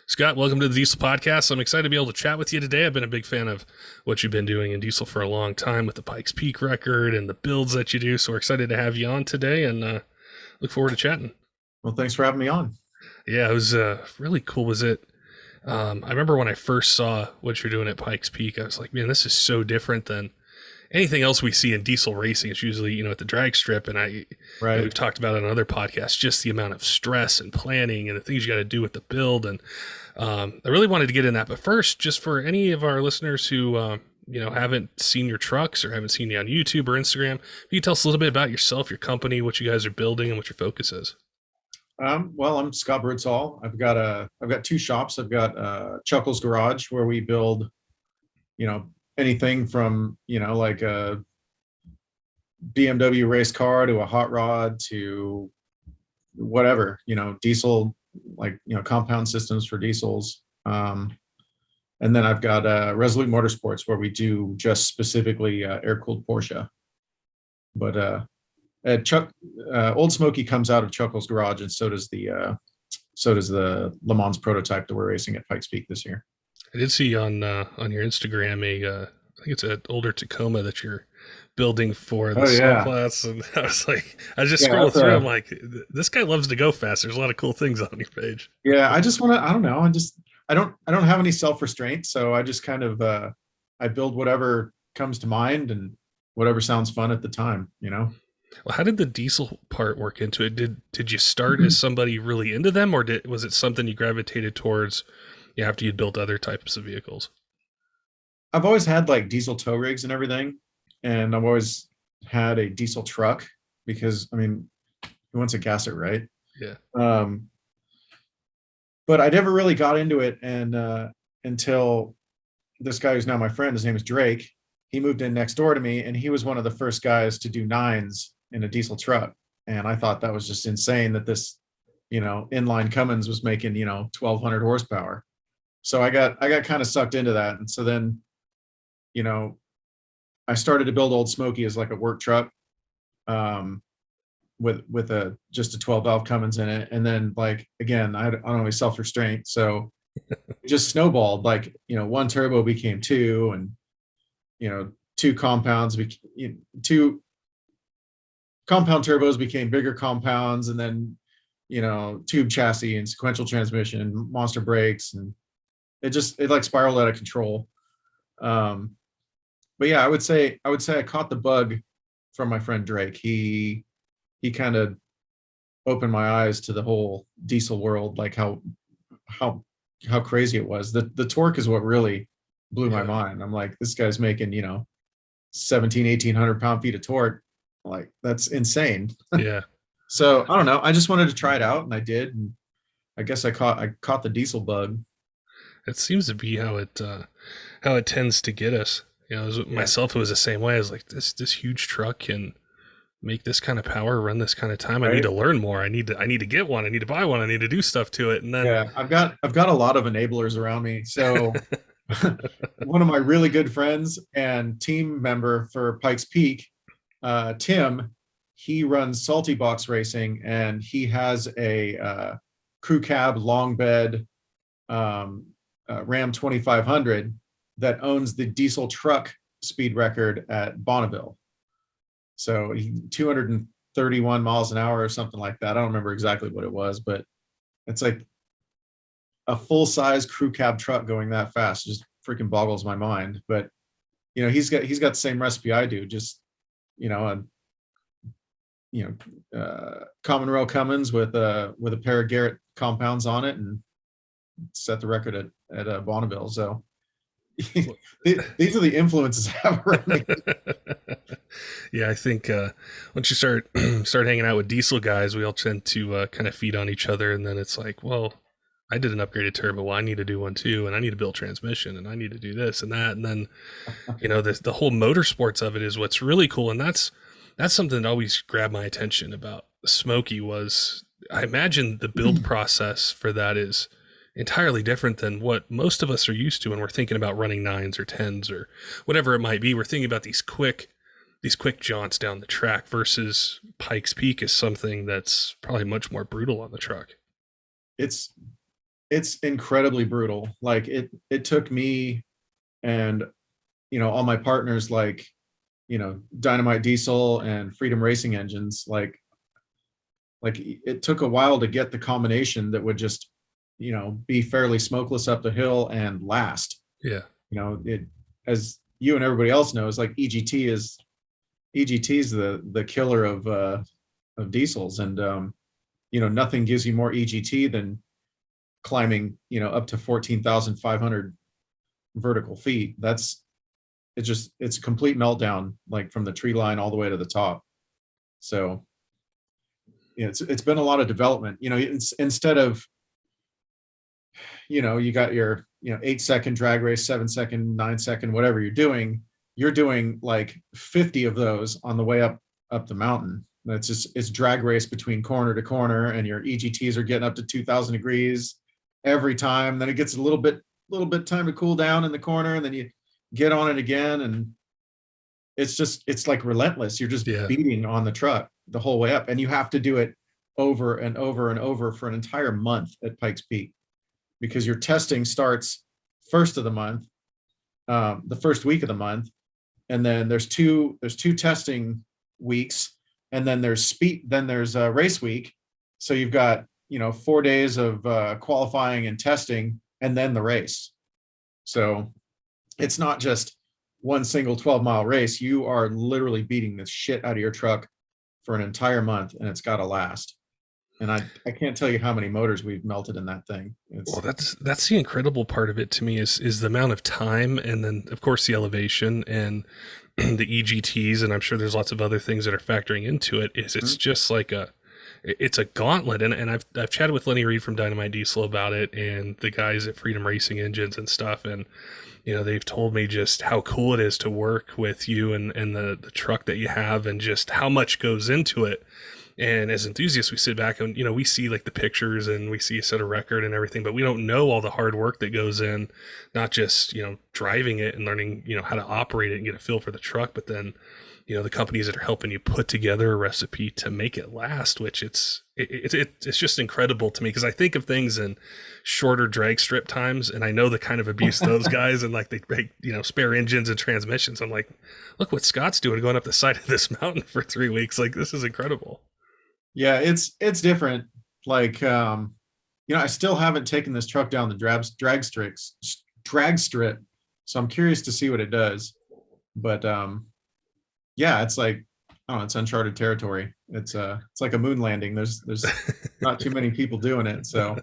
Scott, welcome to the Diesel Podcast. I'm excited to be able to chat with you today. I've been a big fan of what you've been doing in Diesel for a long time with the Pikes Peak record and the builds that you do. So we're excited to have you on today and look forward to chatting. Well, thanks for having me on. Yeah, it was really cool. Was it? I remember when I first saw what you're doing at Pikes Peak, I was like, man, this is so different than anything else we see in diesel racing. It's usually, at the drag strip. And we've talked about it on other podcasts, just the amount of stress and planning and the things you got to do with the build. And I really wanted to get in that. But first, just for any of our listeners who, haven't seen your trucks or haven't seen you on YouTube or Instagram, can you tell us a little bit about yourself, your company, what you guys are building and what your focus is? Well, I'm Scott Birdsall. I've got two shops. I've got Chuckles Garage where we build, anything from, like a BMW race car to a hot rod to whatever, diesel, like, compound systems for diesels. And then I've got Resolute Motorsports where we do just specifically air-cooled Porsche. But Old Smokey comes out of Chuckles Garage, and so does the Le Mans prototype that we're racing at Pikes Peak this year. I did see on your Instagram I think it's an older Tacoma that you're building for the small class, and I was just scrolling through. I'm like, this guy loves to go fast. There's a lot of cool things on your page. Yeah, I just want to. I don't know. I don't have any self-restraint, so I just kind of I build whatever comes to mind and whatever sounds fun at the time. Well, how did the diesel part work into it? Did you start as somebody really into them, or was it something you gravitated towards after you'd built other types of vehicles? I've always had like diesel tow rigs and everything, and I've always had a diesel truck because, who wants to gas it, right? Yeah. But I never really got into it, and until this guy who's now my friend, his name is Drake. He moved in next door to me, and he was one of the first guys to do nines in a diesel truck. And I thought that was just insane that this, inline Cummins was making, 1,200 horsepower. So I got kind of sucked into that. And so then, I started to build Old Smokey as like a work truck, with just a 12 valve Cummins in it. And then, like, again, I don't always self-restraint. So it just snowballed, like, one turbo became two, and, two compounds, two compound turbos became bigger compounds, and then, tube chassis and sequential transmission and monster brakes, and it like spiraled out of control. But yeah, I would say I caught the bug from my friend Drake. He kind of opened my eyes to the whole diesel world, like how crazy it was. The torque is what really blew my mind. I'm like, this guy's making, 1,800 pound-feet of torque. Like, that's insane. Yeah. So I don't know. I just wanted to try it out, and I did. And I guess I caught the diesel bug. It seems to be how it tends to get us. Myself, it was the same way. I was like, this huge truck can make this kind of power, run this kind of time. I need to learn more. I need to get one. I need to buy one. I need to do stuff to it. And then I've got a lot of enablers around me. So one of my really good friends and team member for Pikes Peak, Tim, he runs Salty Box Racing, and he has a crew cab long bed Ram 2500 that owns the diesel truck speed record at Bonneville. So 231 miles an hour or something like that. I don't remember exactly what it was, but it's like a full-size crew cab truck going that fast. Just freaking boggles my mind. But he's got the same recipe I do. Just common rail Cummins with a pair of Garrett compounds on it, and set the record at Bonneville. So these are the influences I have around me. Yeah, I think once you start hanging out with diesel guys, we all tend to kind of feed on each other, and then it's like, well, I did an upgraded turbo. Well, I need to do one too, and I need to build transmission, and I need to do this and that, and then the whole motorsports of it is what's really cool, and that's something that always grabbed my attention about Smokey. Was I imagine the build process for that is entirely different than what most of us are used to when we're thinking about running 9s or 10s or whatever it might be. We're thinking about these quick jaunts down the track, versus Pikes Peak is something that's probably much more brutal on the truck. It's it's incredibly brutal. Like it took me and, all my partners, like, Dynomite Diesel and Freedom Racing Engines, like it took a while to get the combination that would just, be fairly smokeless up the hill and last. Yeah. It, as you and everybody else knows, like EGT is the killer of diesels, and nothing gives you more EGT than climbing, up to 14,500 vertical feet. It's a complete meltdown, like from the tree line all the way to the top. So it's been a lot of development. It's, instead of, you got your 8-second drag race, 7-second, 9-second, whatever you're doing like 50 of those on the way up the mountain. It's drag race between corner to corner, and your EGTs are getting up to 2,000 degrees every time. Then it gets a little bit time to cool down in the corner, and then you get on it again, and it's like relentless. You're just beating on the truck the whole way up, and you have to do it over and over and over for an entire month at Pikes Peak, because your testing starts first of the month, the first week of the month, and then there's two testing weeks, and then there's race week. So you've got 4 days of qualifying and testing, and then the race. So it's not just one single 12-mile race. You are literally beating the shit out of your truck for an entire month, and it's got to last. And I can't tell you how many motors we've melted in that thing. Well, that's the incredible part of it to me is the amount of time, and then of course the elevation and the EGTs, and I'm sure there's lots of other things that are factoring into it. It's just like it's a gauntlet, and I've chatted with Lenny Reed from Dynomite Diesel about it, and the guys at Freedom Racing Engines and stuff, and they've told me just how cool it is to work with you and the truck that you have, and just how much goes into it. And as enthusiasts, we sit back and, we see like the pictures and we see a set of record and everything, but we don't know all the hard work that goes in, not just, driving it and learning, how to operate it and get a feel for the truck, but then, the companies that are helping you put together a recipe to make it last, which it's just incredible to me, because I think of things in shorter drag strip times, and I know the kind of abuse those guys, and like they make, spare engines and transmissions. I'm like, look what Scott's doing, going up the side of this mountain for 3 weeks. Like, this is incredible. Yeah, it's different. Like, I still haven't taken this truck down the drag strip, so I'm curious to see what it does. But yeah, it's like, I don't know, it's uncharted territory. It's like a moon landing. There's not too many people doing it, so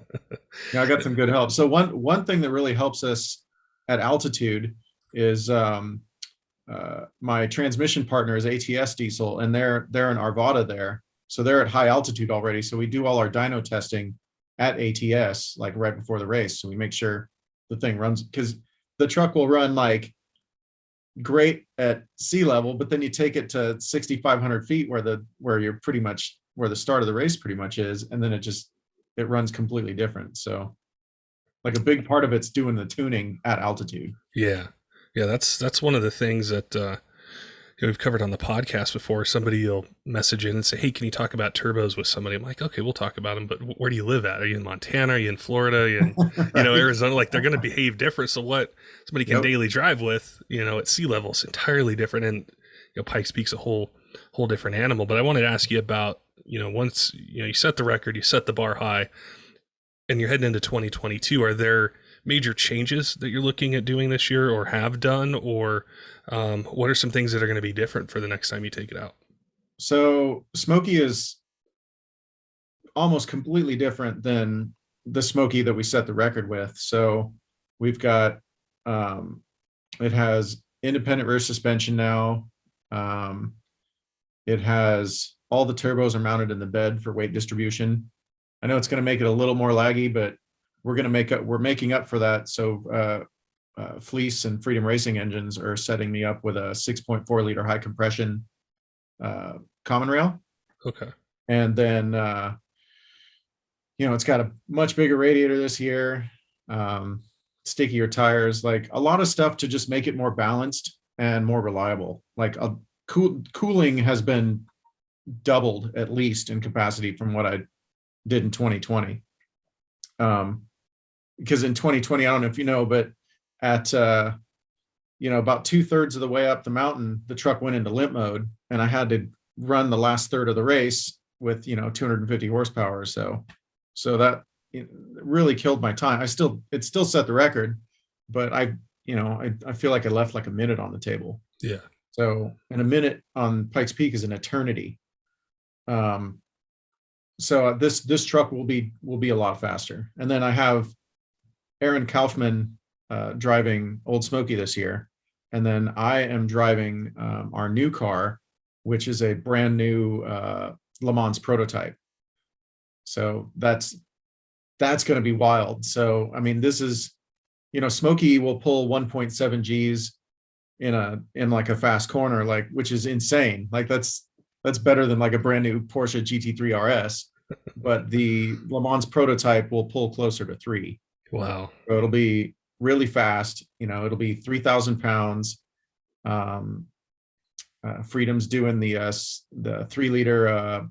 I got some good help. So one thing that really helps us at altitude is my transmission partner is ATS Diesel, and they're in Arvada there. So they're at high altitude already. So we do all our dyno testing at ATS, like right before the race. So we make sure the thing runs, because the truck will run like great at sea level, but then you take it to 6,500 feet where the start of the race pretty much is, and then it runs completely different. So like a big part of it's doing the tuning at altitude. Yeah. That's one of the things that we've covered on the podcast before. Somebody will message in and say, hey, can you talk about turbos with somebody? I'm like, okay, we'll talk about them, but where do you live at? Are you in Montana? Are you in Florida? Are you in, right. Arizona? Like, they're going to behave different. So what somebody can daily drive with, at sea level is entirely different. And, Pikes Peak's a whole different animal. But I wanted to ask you about, once, you set the record, you set the bar high, and you're heading into 2022, are there major changes that you're looking at doing this year or have done, or what are some things that are going to be different for the next time you take it out? So Smokey is almost completely different than the Smokey that we set the record with. So we've got, it has independent rear suspension now. It has, all the turbos are mounted in the bed for weight distribution. I know it's going to make it a little more laggy, but we're making up for that. So Fleece and Freedom Racing Engines are setting me up with a 6.4 liter high compression common rail. Okay. And then it's got a much bigger radiator this year, stickier tires, like a lot of stuff to just make it more balanced and more reliable. Like cooling has been doubled at least in capacity from what I did in 2020. because in 2020, I don't know if you know, but at about 2/3 of the way up the mountain, the truck went into limp mode, and I had to run the last third of the race with 250 horsepower. So that really killed my time. It still set the record, but I feel like I left like a minute on the table. Yeah. So, and a minute on Pikes Peak is an eternity. So this truck will be a lot faster. And then I have Aaron Kaufman driving Old Smokey this year, and then I am driving our new car, which is a brand new Le Mans prototype. So that's going to be wild. So I mean, this is, Smokey will pull 1.7 Gs in like a fast corner, like, which is insane. Like that's better than like a brand new Porsche GT3 RS. But the Le Mans prototype will pull closer to 3. Wow. So it'll be really fast. It'll be 3,000 pounds. Freedom's doing the 3-liter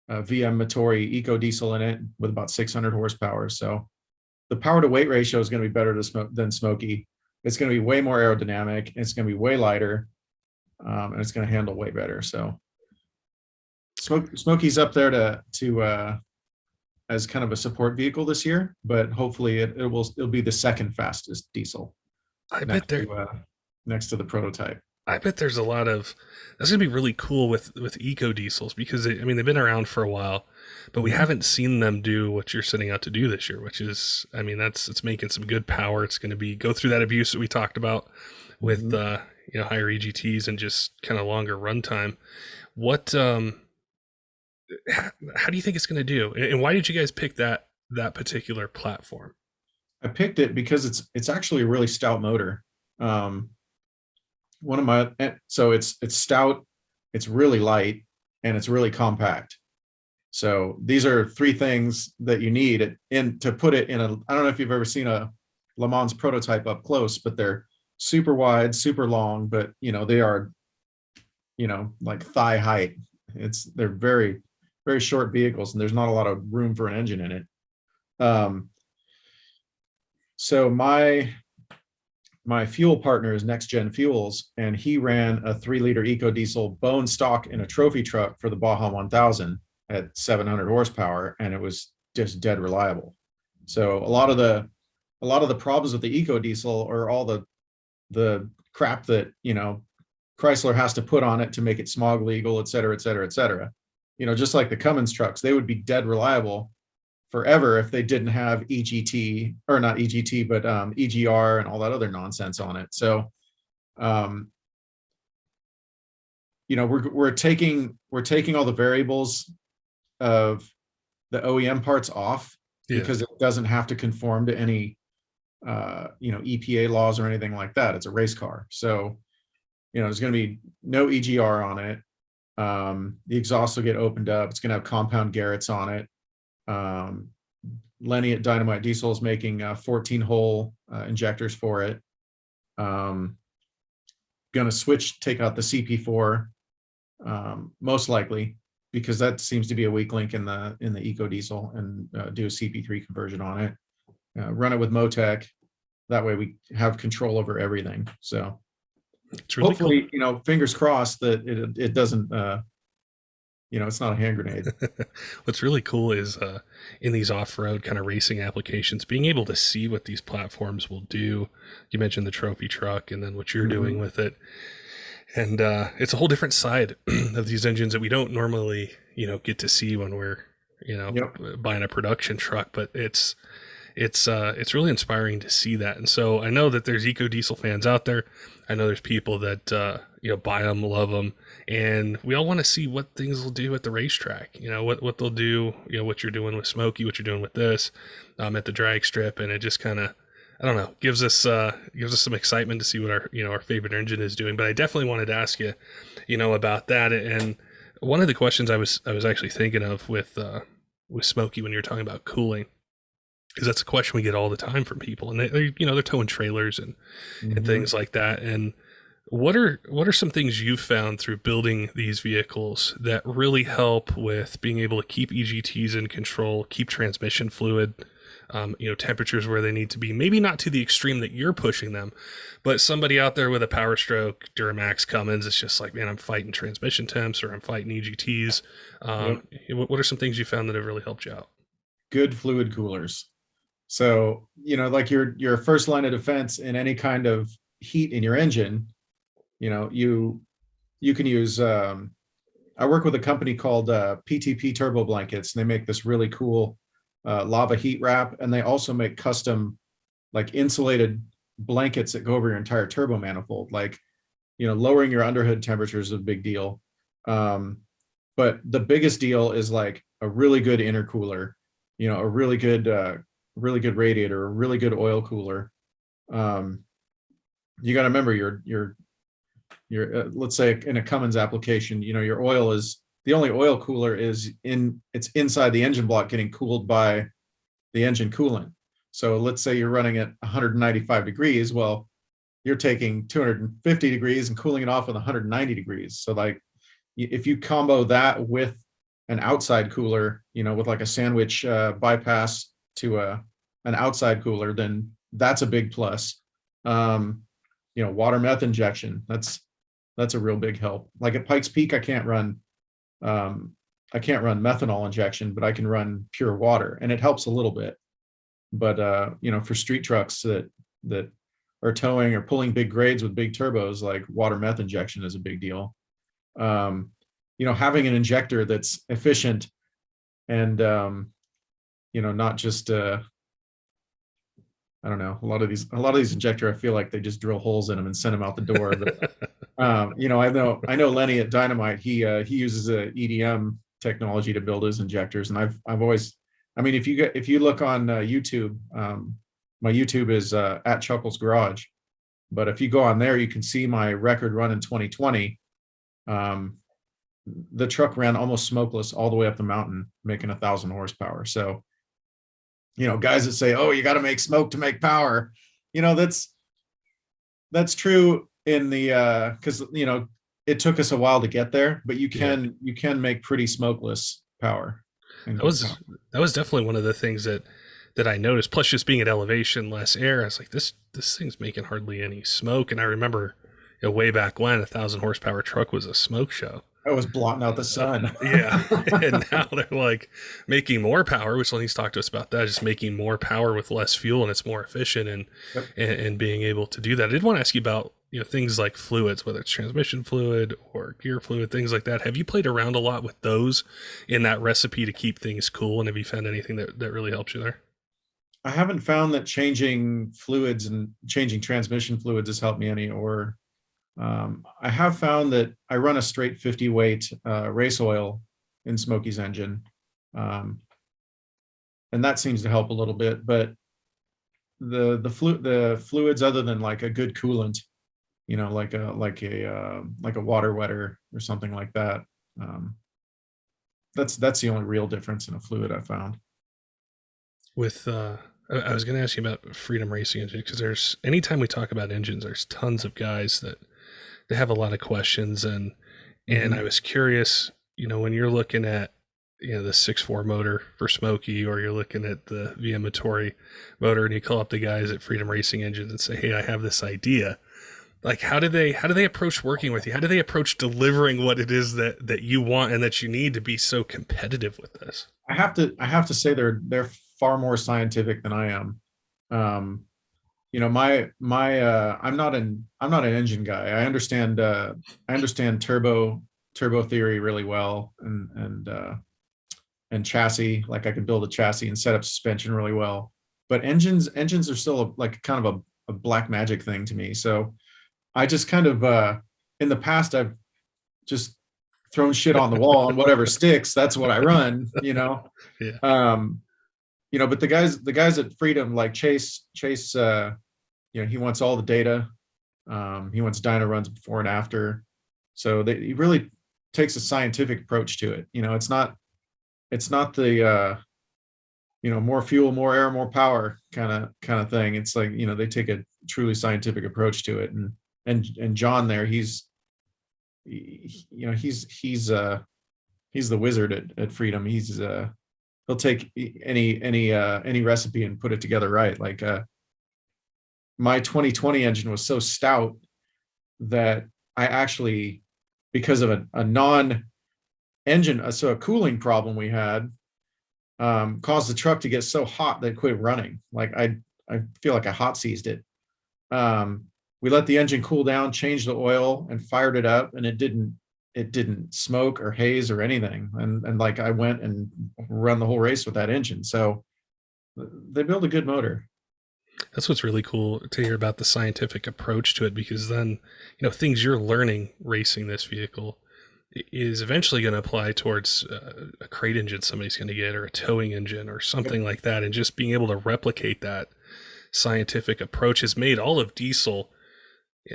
VM Motori Eco Diesel in it with about 600 horsepower. So the power to weight ratio is going to be better than Smokey. It's going to be way more aerodynamic. It's going to be way lighter, and it's going to handle way better. So Smokey's up there to as kind of a support vehicle this year, but hopefully it'll be the second fastest diesel. I bet next to the prototype. I bet there's a lot of that's gonna be really cool with eco diesels, because they've been around for a while, but we haven't seen them do what you're setting out to do this year, which is, it's making some good power. It's going to go through that abuse that we talked about with higher EGTs and just kind of longer runtime. What how do you think it's going to do, and why did you guys pick that particular platform? I picked it because it's actually a really stout motor. It's stout, it's really light, and it's really compact. So these are 3 things that you need to put it in I don't know if you've ever seen a Le Mans prototype up close, but they're super wide, super long, but they are like thigh height. They're very, very short vehicles, and there's not a lot of room for an engine in it. So my fuel partner is Next Gen Fuels, and he ran a 3-liter Eco Diesel bone stock in a trophy truck for the Baja 1000 at 700 horsepower, and it was just dead reliable. So a lot of the problems with the Eco Diesel are all the crap that Chrysler has to put on it to make it smog legal, et cetera, et cetera, et cetera. Just like the Cummins trucks, they would be dead reliable forever if they didn't have EGT, or not EGT, but EGR and all that other nonsense on it. So, we're taking all the variables of the OEM parts off, because it doesn't have to conform to any, EPA laws or anything like that. It's a race car. So, there's going to be no EGR on it. The exhaust will get opened up. It's going to have compound Garrett's on it. Lenny at Dynomite Diesel is making 14-hole injectors for it. Going to take out the CP4, most likely, because that seems to be a weak link in the Eco Diesel, and do a CP3 conversion on it. Run it with Motec. That way we have control over everything. So it's really hopefully, cool. Fingers crossed that it doesn't. It's not a hand grenade. What's really cool is in these off-road kind of racing applications, being able to see what these platforms will do. You mentioned the trophy truck, and then what you're doing with it. And it's a whole different side of these engines that we don't normally, get to see when we're, buying a production truck. But it's really inspiring to see that. And so I know that there's Eco Diesel fans out there. I know there's people that buy them, love them, and we all want to see what things will do at the racetrack. What they'll do. What you're doing with Smokey, what you're doing with this at the drag strip, and it just kind of, I don't know, gives us some excitement to see what our favorite engine is doing. But I definitely wanted to ask you, about that. And one of the questions I was actually thinking of with Smokey when you were talking about cooling, because that's a question we get all the time from people, and they're towing trailers and things like that. And what are some things you've found through building these vehicles that really help with being able to keep EGTs in control, keep transmission fluid temperatures where they need to be. Maybe not to the extreme that you're pushing them, but somebody out there with a Power Stroke, Duramax, Cummins, it's just like, man, I'm fighting transmission temps or I'm fighting EGTs. Yep. What are some things you found that have really helped you out? Good fluid coolers. So, like your first line of defense in any kind of heat in your engine, you can use I work with a company called PTP Turbo Blankets, and they make this really cool lava heat wrap, and they also make custom like insulated blankets that go over your entire turbo manifold. Like, lowering your underhood temperature is a big deal. But the biggest deal is like a really good intercooler, a really good radiator, a really good oil cooler. You got to remember your let's say in a Cummins application, your oil is the only oil cooler it's inside the engine block getting cooled by the engine coolant. So let's say you're running at 195 degrees. Well, you're taking 250 degrees and cooling it off with 190 degrees. So like if you combo that with an outside cooler, with like a sandwich bypass to an outside cooler, then that's a big plus. Water meth injection, that's a real big help. Like at Pikes Peak, I can't run methanol injection, but I can run pure water, and it helps a little bit. But for street trucks that are towing or pulling big grades with big turbos, like water meth injection is a big deal. Having an injector that's efficient and not just I don't know, a lot of these injector, I feel like they just drill holes in them and send them out the door. But I know Lenny at Dynomite, he uses a EDM technology to build his injectors, and I've always, if you look on YouTube, my YouTube is at Chuckles Garage, but if you go on there, you can see my record run in 2020. The truck ran almost smokeless all the way up the mountain, making 1,000 horsepower. So, guys that say, "Oh, you got to make smoke to make power," that's true in the because it took us a while to get there, but you can make pretty smokeless power. That was definitely one of the things that I noticed. Plus, just being at elevation, less air, I was like, this thing's making hardly any smoke. And I remember way back when 1,000 horsepower truck was a smoke show. I was blotting out the sun. Yeah. And now they're like making more power, which Lenny's talked to us about that, just making more power with less fuel, and it's more efficient and being able to do that. I did want to ask you about, things like fluids, whether it's transmission fluid or gear fluid, things like that. Have you played around a lot with those in that recipe to keep things cool? And have you found anything that really helps you there? I haven't found that changing fluids and changing transmission fluids has helped me any, or I have found that I run a straight 50 weight race oil in Smokey's engine, and that seems to help a little bit. But the fluids, other than like a good coolant, like a water wetter or something like that, that's the only real difference in a fluid I found. With I was going to ask you about Freedom Racing Engine, because there's, anytime we talk about engines, there's tons of guys that they have a lot of questions, and I was curious, when you're looking at the 6.4 motor for Smokey, or you're looking at the VM Motori motor, and you call up the guys at Freedom Racing Engines and say, "Hey, I have this idea." Like, how do they approach working with you? How do they approach delivering what it is that you want and that you need to be so competitive with this? I have to say they're far more scientific than I am. I'm not an engine guy. I understand turbo theory really well, and chassis. Like, I can build a chassis and set up suspension really well. But engines are still like kind of a black magic thing to me. So I just kind of in the past, I've just thrown shit on the wall, and whatever sticks, that's what I run. Yeah. But the guys at Freedom, like Chase, he wants all the data. He wants dyno runs before and after. So he really takes a scientific approach to it. It's not the more fuel, more air, more power kind of thing. It's like, they take a truly scientific approach to it. And John there, he's the wizard at Freedom. he'll take any recipe and put it together right. Like my 2020 engine was so stout that I actually, because of a non engine, so a cooling problem we had, caused the truck to get so hot that it quit running. Like I feel like I hot seized it. We let the engine cool down, changed the oil, and fired it up, and it didn't smoke or haze or anything. And like I went and run the whole race with that engine. So they build a good motor. That's what's really cool to hear about the scientific approach to it, because then, things you're learning racing this vehicle is eventually going to apply towards a crate engine somebody's going to get, or a towing engine or something like that. And just being able to replicate that scientific approach has made all of diesel,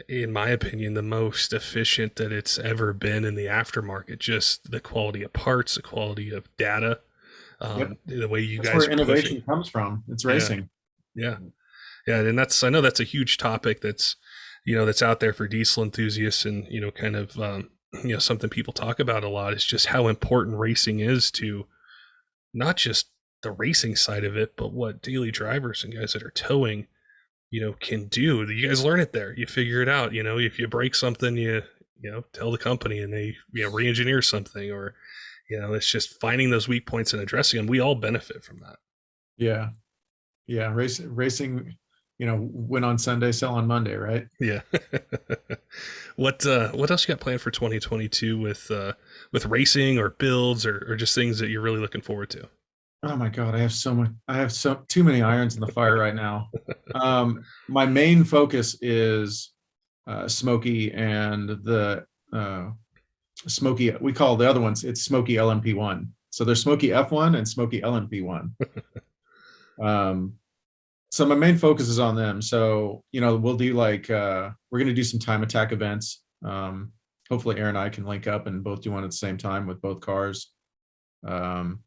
in my opinion, the most efficient that it's ever been in the aftermarket. Just the quality of parts, the quality of data, Yep. the way you That's guys where are innovation pushing. comes from. It's Yeah, racing. yeah, yeah. And I know that's a huge topic that's out there for diesel enthusiasts, and kind of something people talk about a lot is just how important racing is to not just the racing side of it, but what daily drivers and guys that are towing can do. You guys learn it there. You figure it out. If you break something, you tell the company, and they re-engineer something, or it's just finding those weak points and addressing them. We all benefit from that. Yeah. Yeah. Racing, win on Sunday, sell on Monday, right? Yeah. What else you got planned for 2022 with racing or builds, or just things that you're really looking forward to? Oh my God, I have so much. I have so too many irons in the fire right now. My main focus is Smokey and the Smokey. We call the other ones. It's Smokey LMP1. So there's Smokey F1 and Smokey LMP1. So my main focus is on them. So we'll do like we're gonna do some time attack events. Hopefully, Aaron and I can link up and both do one at the same time with both cars. Um,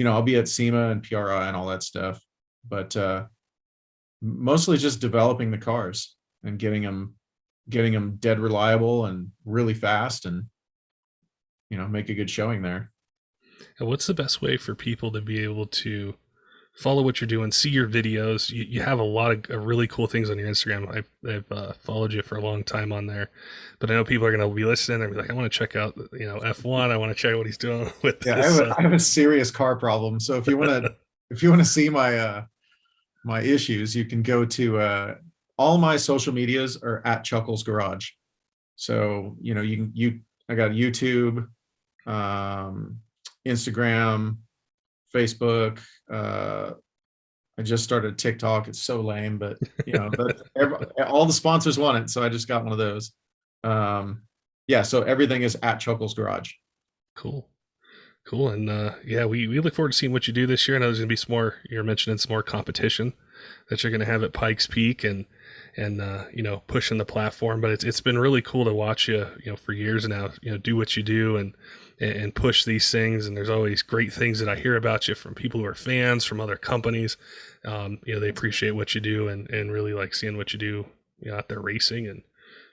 I'll be at SEMA and PRI and all that stuff, but mostly just developing the cars and getting them dead reliable and really fast, and make a good showing there. And what's the best way for people to be able to follow what you're doing, see your videos? You have a lot of really cool things on your Instagram. I've followed you for a long time on there, but I know people are going to be listening. They're like, I want to check out, F1. I want to check out what he's doing with Yeah, this. I have a serious car problem. So if you want to see my issues, you can go to all my social medias are at Chuckles Garage. So I got YouTube, Instagram, Facebook. I just started TikTok. It's so lame, but all the sponsors want it, so I just got one of those. Yeah, so everything is at Chuckles Garage. Cool. Cool. And yeah, we look forward to seeing what you do this year. I know there's going to be some more, you're mentioning some more competition that you're going to have at Pikes Peak, and pushing the platform. But it's been really cool to watch you, for years now, do what you do, and push these things. And there's always great things that I hear about you from people who are fans, from other companies. They appreciate what you do, and really like seeing what you do, out there racing and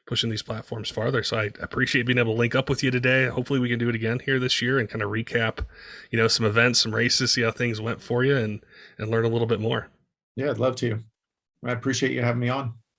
pushing these platforms farther. So I appreciate being able to link up with you today. Hopefully we can do it again here this year and kind of recap, some events, some races, see how things went for you, and learn a little bit more. Yeah, I'd love to. I appreciate you having me on.